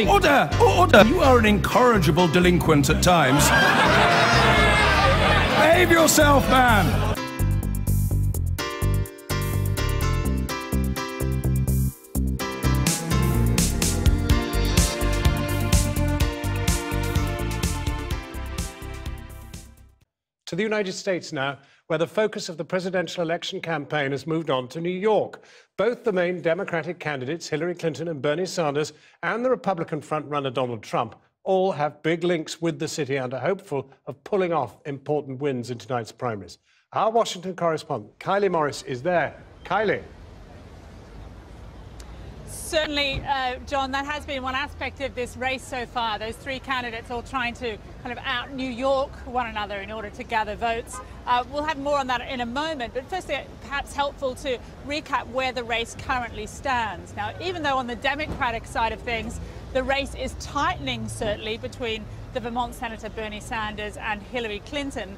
Order! Order! You are an incorrigible delinquent at times. Behave yourself, man! To the United States now, where the focus of the presidential election campaign has moved on to New York. Both the main Democratic candidates, Hillary Clinton and Bernie Sanders, and the Republican frontrunner Donald Trump, all have big links with the city and are hopeful of pulling off important wins in tonight's primaries. Our Washington correspondent, Kylie Morris, is there. Kylie. Certainly, John, that has been one aspect of this race so far. Those three candidates all trying to kind of out-New York one another in order to gather votes. We'll have more on that in a moment, but firstly, perhaps helpful to recap where the race currently stands. Now, even though on the Democratic side of things, the race is tightening, certainly, between the Vermont Senator Bernie Sanders and Hillary Clinton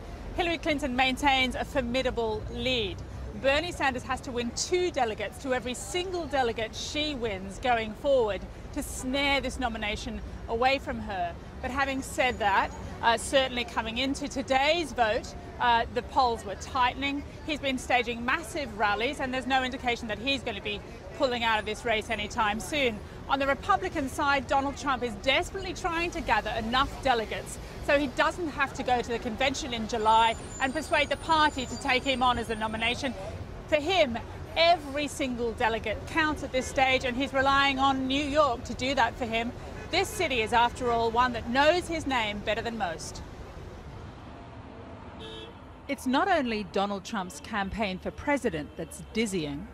maintains a formidable lead. Bernie Sanders has to win 2 delegates to every single delegate she wins going forward to snare this nomination away from her. But having said that, certainly coming into today's vote, the polls were tightening. He's been staging massive rallies, and there's no indication that he's going to be pulling out of this race anytime soon. On the Republican side, Donald Trump is desperately trying to gather enough delegates so he doesn't have to go to the convention in July and persuade the party to take him on as the nomination. For him, every single delegate counts at this stage, and he's relying on New York to do that for him. This city is, after all, one that knows his name better than most. It's not only Donald Trump's campaign for president that's dizzying.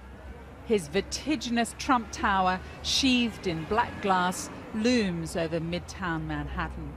His vertiginous Trump Tower, sheathed in black glass, looms over Midtown Manhattan.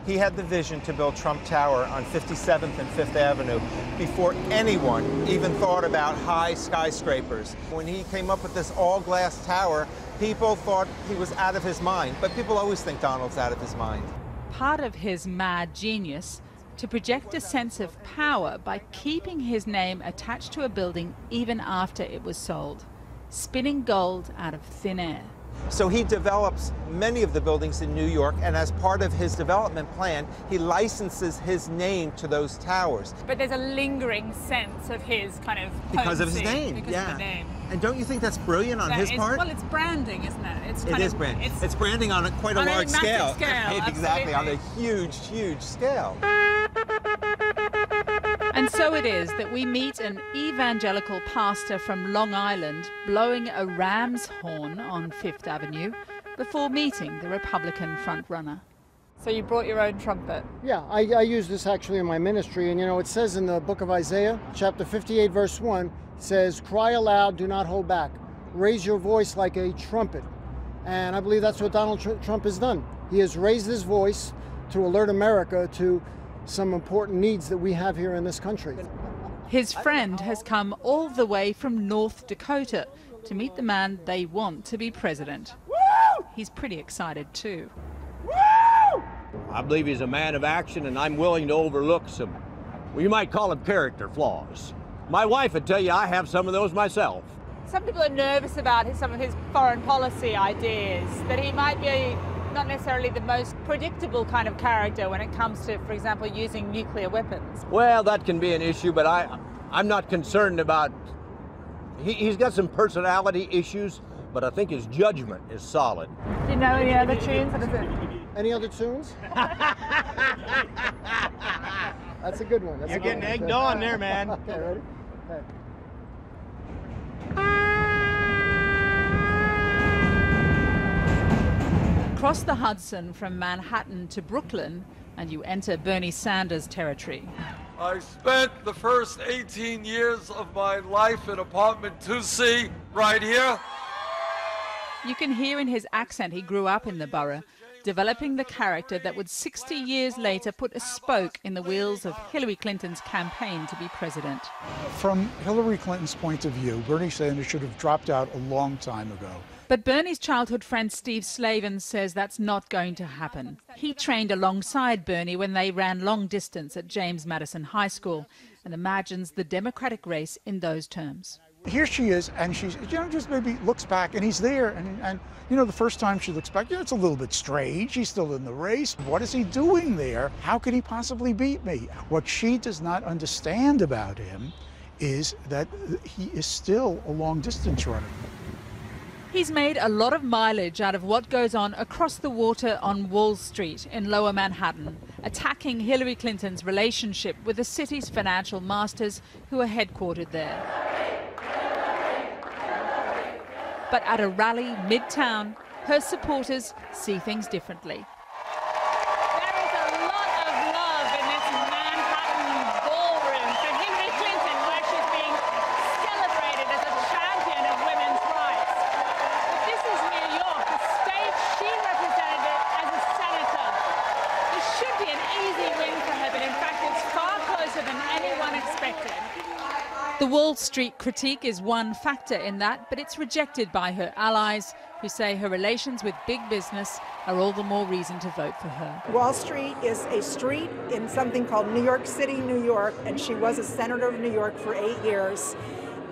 He had the vision to build Trump Tower on 57th and 5th Avenue before anyone even thought about high skyscrapers. When he came up with this all-glass tower, people thought he was out of his mind, but people always think Donald's out of his mind. Part of his mad genius to project a sense of power by keeping his name attached to a building even after it was sold, spinning gold out of thin air. So he develops many of the buildings in New York, and as part of his development plan, he licenses his name to those towers. But there's a lingering sense of his kind of potency. Because of his name, because of the name. And don't you think that's brilliant on his part? Well, it's branding, isn't it? It is branding. It's branding on quite a large scale. Exactly, on a huge, huge scale. And so it is that we meet an evangelical pastor from Long Island blowing a ram's horn on 5th Avenue before meeting the Republican frontrunner. So you brought your own trumpet? Yeah, I use this actually in my ministry, and you know, it says in the book of Isaiah, chapter 58, verse 1, it says, "Cry aloud, do not hold back. Raise your voice like a trumpet." And I believe that's what Donald Trump has done. He has raised his voice to alert America to some important needs that we have here in this country. His friend has come all the way from North Dakota to meet the man they want to be president. Woo! He's pretty excited too. Woo! I believe he's a man of action, and I'm willing to overlook some, well, you might call them character flaws. My wife would tell you I have some of those myself. Some people are nervous about some of his foreign policy ideas, that he might be not necessarily the most predictable kind of character when it comes to, for example, using nuclear weapons. Well, that can be an issue, but I'm not concerned about... He's got some personality issues, but I think his judgment is solid. Do you know any other tunes? What is it? Any other tunes? That's a good one. You're getting egged on there, man. Okay, ready? Okay. Cross the Hudson from Manhattan to Brooklyn, and you enter Bernie Sanders' territory. I spent the first 18 years of my life in apartment 2C right here. You can hear in his accent he grew up in the borough, developing the character that would 60 years later put a spoke in the wheels of Hillary Clinton's campaign to be president. From Hillary Clinton's point of view, Bernie Sanders should have dropped out a long time ago. But Bernie's childhood friend Steve Slavin says that's not going to happen. He trained alongside Bernie when they ran long distance at James Madison High School and imagines the Democratic race in those terms. Here she is, and she's, just maybe looks back, and he's there, and the first time she looks back, it's a little bit strange. He's still in the race. What is he doing there? How could he possibly beat me? What she does not understand about him is that he is still a long-distance runner. He's made a lot of mileage out of what goes on across the water on Wall Street in Lower Manhattan, attacking Hillary Clinton's relationship with the city's financial masters who are headquartered there. But at a rally midtown, her supporters see things differently. There is a lot of love in this Manhattan ballroom for Hillary Clinton, where she's being celebrated as a champion of women's rights. But this is New York, the state she represented as a senator. This should be an easy win for her, but in fact it's far closer than anyone expected. The Wall Street critique is one factor in that, but it's rejected by her allies, who say her relations with big business are all the more reason to vote for her. Wall Street is a street in something called New York City, New York, and she was a senator of New York for 8 years.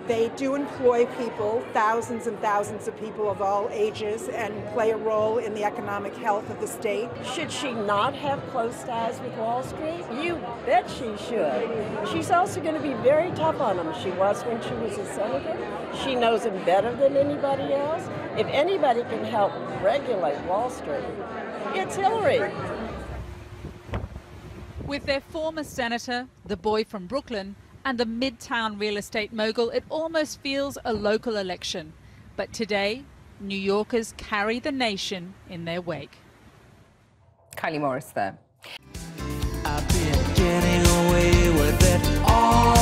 They do employ people, thousands and thousands of people of all ages, and play a role in the economic health of the state. Should she not have close ties with Wall Street? You bet she should. She's also going to be very tough on them. She was when she was a senator. She knows them better than anybody else. If anybody can help regulate Wall Street, it's Hillary. With their former senator, the boy from Brooklyn, and the midtown real estate mogul, it almost feels a local election. But today, New Yorkers carry the nation in their wake. Kylie Morris there. I've been getting away with it all.